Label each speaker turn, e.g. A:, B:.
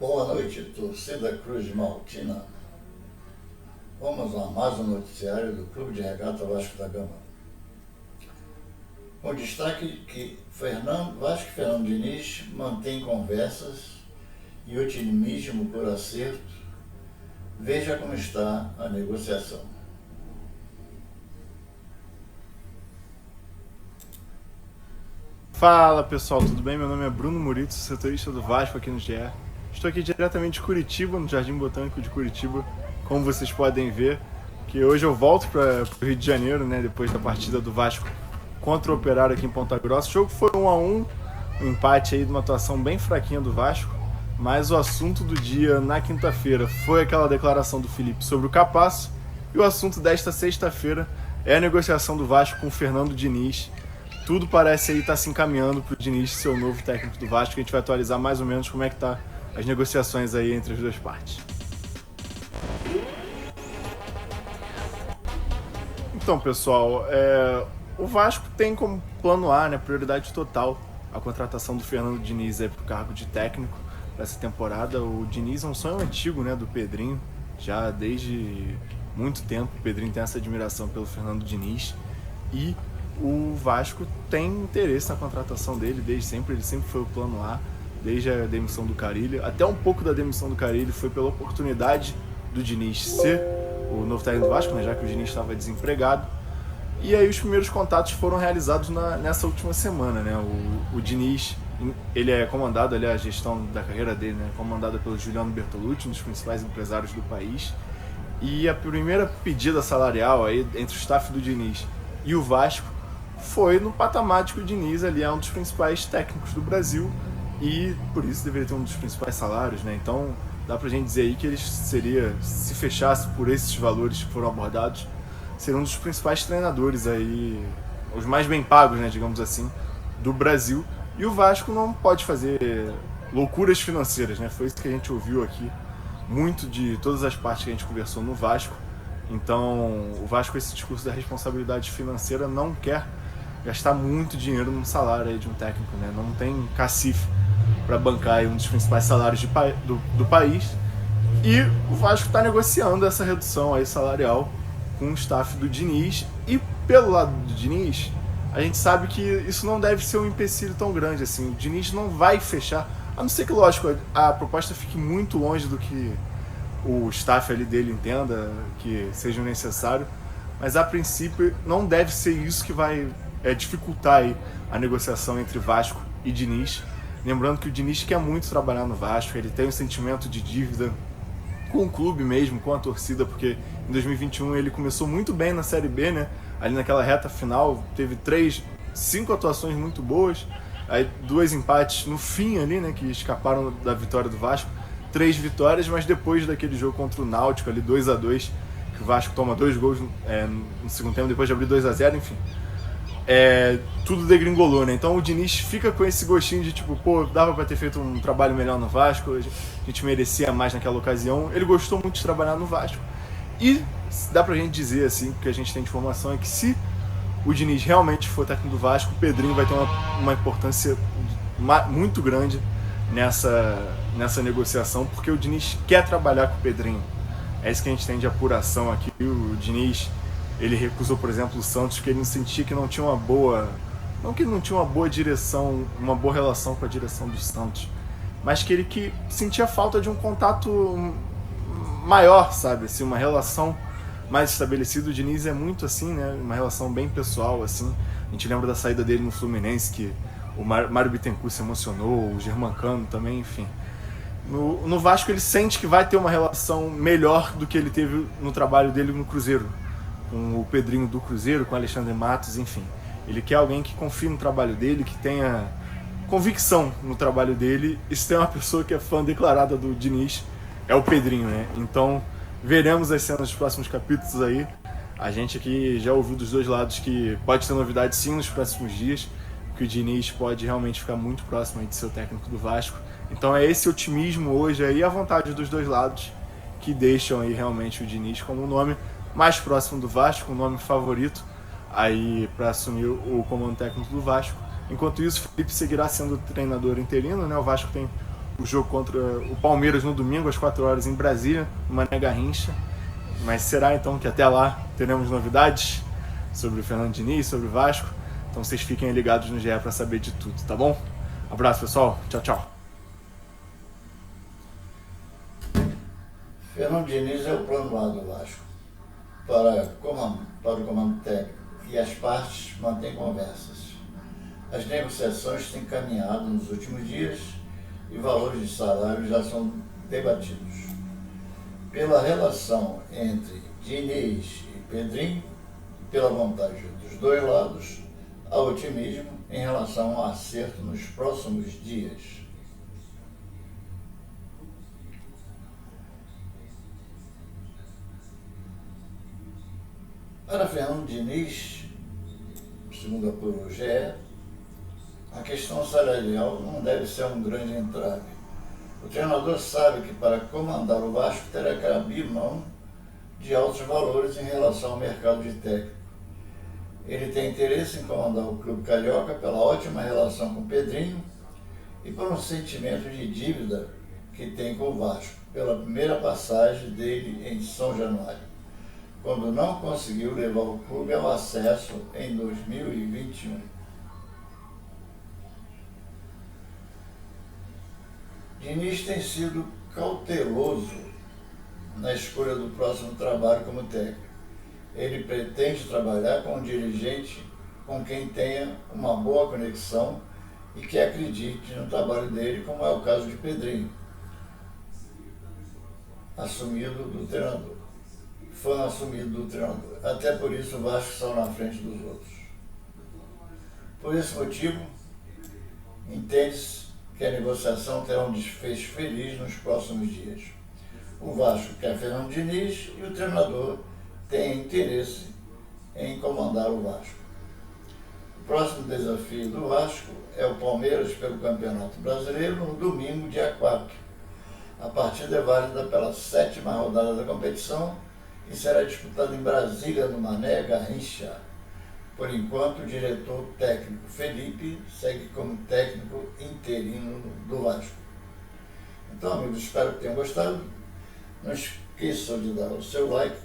A: Boa noite, torcida Cruz Maltina. Vamos a mais um noticiário do Clube de Regata Vasco da Gama. Com destaque que Vasco e Fernando Diniz mantém conversas e otimismo por acerto. Veja como está a negociação.
B: Fala pessoal, tudo bem? Meu nome é Bruno Murito, setorista do Vasco aqui no GE. Estou aqui diretamente de Curitiba, no Jardim Botânico de Curitiba, como vocês podem ver, que hoje eu volto para o Rio de Janeiro, né, depois da partida do Vasco contra o Operário aqui em Ponta Grossa. O jogo foi 1-1, um empate aí de uma atuação bem fraquinha do Vasco, mas o assunto do dia na quinta-feira foi aquela declaração do Felipe sobre o Capasso, e o assunto desta sexta-feira é a negociação do Vasco com o Fernando Diniz. Tudo parece aí estar se encaminhando para o Diniz ser o novo técnico do Vasco. A gente vai atualizar mais ou menos como é que tá as negociações aí entre as duas partes. Então, pessoal, o Vasco tem como plano A, né, prioridade total, a contratação do Fernando Diniz para o cargo de técnico para essa temporada. O Diniz é um sonho antigo, né, do Pedrinho, já desde muito tempo. O Pedrinho tem essa admiração pelo Fernando Diniz e o Vasco tem interesse na contratação dele desde sempre. Ele sempre foi o plano A, desde a demissão do Carille. Até um pouco da demissão do Carille foi pela oportunidade do Diniz ser o novo técnico do Vasco, né, já que o Diniz estava desempregado. E aí os primeiros contatos foram realizados nessa última semana, né? O Diniz, ele é comandado, ali a gestão da carreira dele, né, comandada pelo Juliano Bertolucci, um dos principais empresários do país. E a primeira pedida salarial aí entre o staff do Diniz e o Vasco foi no patamar de que o Diniz ali é um dos principais técnicos do Brasil e por isso deveria ter um dos principais salários, né? Então dá pra gente dizer aí que ele seria, se fechasse por esses valores que foram abordados, seria um dos principais treinadores aí, os mais bem pagos, né, digamos assim, do Brasil. E o Vasco não pode fazer loucuras financeiras, né? Foi isso que a gente ouviu aqui, muito de todas as partes que a gente conversou no Vasco. Então o Vasco, esse discurso da responsabilidade financeira, não quer gastar muito dinheiro num salário aí de um técnico, né? Não tem cacife para bancar aí um dos principais salários do país. E o Vasco está negociando essa redução aí salarial com o staff do Diniz. E pelo lado do Diniz, a gente sabe que isso não deve ser um empecilho tão grande assim. O Diniz não vai fechar, a não ser que, lógico, a proposta fique muito longe do que o staff ali dele entenda que seja necessário, mas a princípio não deve ser isso que vai dificultar aí a negociação entre Vasco e Diniz. Lembrando que o Diniz quer muito trabalhar no Vasco, ele tem um sentimento de dívida com o clube mesmo, com a torcida, porque em 2021 ele começou muito bem na Série B, né? Ali naquela reta final, teve 5 atuações muito boas, aí 2 empates no fim ali, né, que escaparam da vitória do Vasco, 3 vitórias, mas depois daquele jogo contra o Náutico, ali 2-2, que o Vasco toma 2 gols no segundo tempo, depois de abrir 2-0, enfim, tudo degringolou, né? Então o Diniz fica com esse gostinho de tipo, pô, dava pra ter feito um trabalho melhor no Vasco, a gente merecia mais naquela ocasião. Ele gostou muito de trabalhar no Vasco e dá pra gente dizer, assim, porque a gente tem informação, é que se o Diniz realmente for técnico do Vasco, o Pedrinho vai ter uma importância muito grande nessa negociação, porque o Diniz quer trabalhar com o Pedrinho. É isso que a gente tem de apuração aqui. O Diniz, ele recusou, por exemplo, o Santos, porque ele não sentia que não tinha uma boa... Não que ele não tinha uma boa direção, uma boa relação com a direção do Santos, mas que ele sentia falta de um contato maior, sabe? Assim, uma relação mais estabelecida. O Diniz é muito assim, né? Uma relação bem pessoal, assim. A gente lembra da saída dele no Fluminense, que o Mário Bittencourt se emocionou, o Germancano também, enfim. No Vasco ele sente que vai ter uma relação melhor do que ele teve no trabalho dele no Cruzeiro, com o Pedrinho do Cruzeiro, com o Alexandre Matos, enfim. Ele quer alguém que confie no trabalho dele, que tenha convicção no trabalho dele. E se tem uma pessoa que é fã declarada do Diniz, é o Pedrinho, né? Então veremos as cenas dos próximos capítulos aí. A gente aqui já ouviu dos dois lados que pode ter novidade sim nos próximos dias, que o Diniz pode realmente ficar muito próximo aí de ser o técnico do Vasco. Então é esse otimismo hoje aí, a vontade dos dois lados, que deixam aí realmente o Diniz como o nome mais próximo do Vasco, o nome favorito aí para assumir o comando técnico do Vasco. Enquanto isso, o Felipe seguirá sendo treinador interino, né? O Vasco tem o jogo contra o Palmeiras no domingo, às 4 horas, em Brasília, no Mané Garrincha. Mas será então que até lá teremos novidades sobre o Fernando Diniz, sobre o Vasco? Então vocês fiquem ligados no GE para saber de tudo, tá bom? Abraço, pessoal. Tchau, tchau.
A: Fernando Diniz é o plano A do Vasco para o comando técnico e as partes mantêm conversas. As negociações têm caminhado nos últimos dias e valores de salário já são debatidos. Pela relação entre Diniz e Pedrinho, pela vontade dos dois lados, há otimismo em relação ao acerto nos próximos dias. Para Fernando Diniz, segundo apurou o GE, a questão salarial não deve ser um grande entrave. O treinador sabe que para comandar o Vasco terá que abrir mão de altos valores em relação ao mercado de técnico. Ele tem interesse em comandar o clube carioca pela ótima relação com o Pedrinho e por um sentimento de dívida que tem com o Vasco, pela primeira passagem dele em São Januário, quando não conseguiu levar o clube ao acesso em 2021. Diniz tem sido cauteloso na escolha do próximo trabalho como técnico. Ele pretende trabalhar com um dirigente com quem tenha uma boa conexão e que acredite no trabalho dele, como é o caso de Pedrinho, fã assumido do treinador. Até por isso o Vasco saiu na frente dos outros. Por esse motivo, entende-se que a negociação terá um desfecho feliz nos próximos dias. O Vasco quer Fernando Diniz e o treinador tem interesse em comandar o Vasco. O próximo desafio do Vasco é o Palmeiras pelo Campeonato Brasileiro no domingo, dia 4. A partida é válida pela 7ª rodada da competição e será disputada em Brasília, no Mané Garrincha. Por enquanto, o diretor técnico Felipe segue como técnico interino do Vasco. Então, amigos, espero que tenham gostado. Não esqueçam de dar o seu like,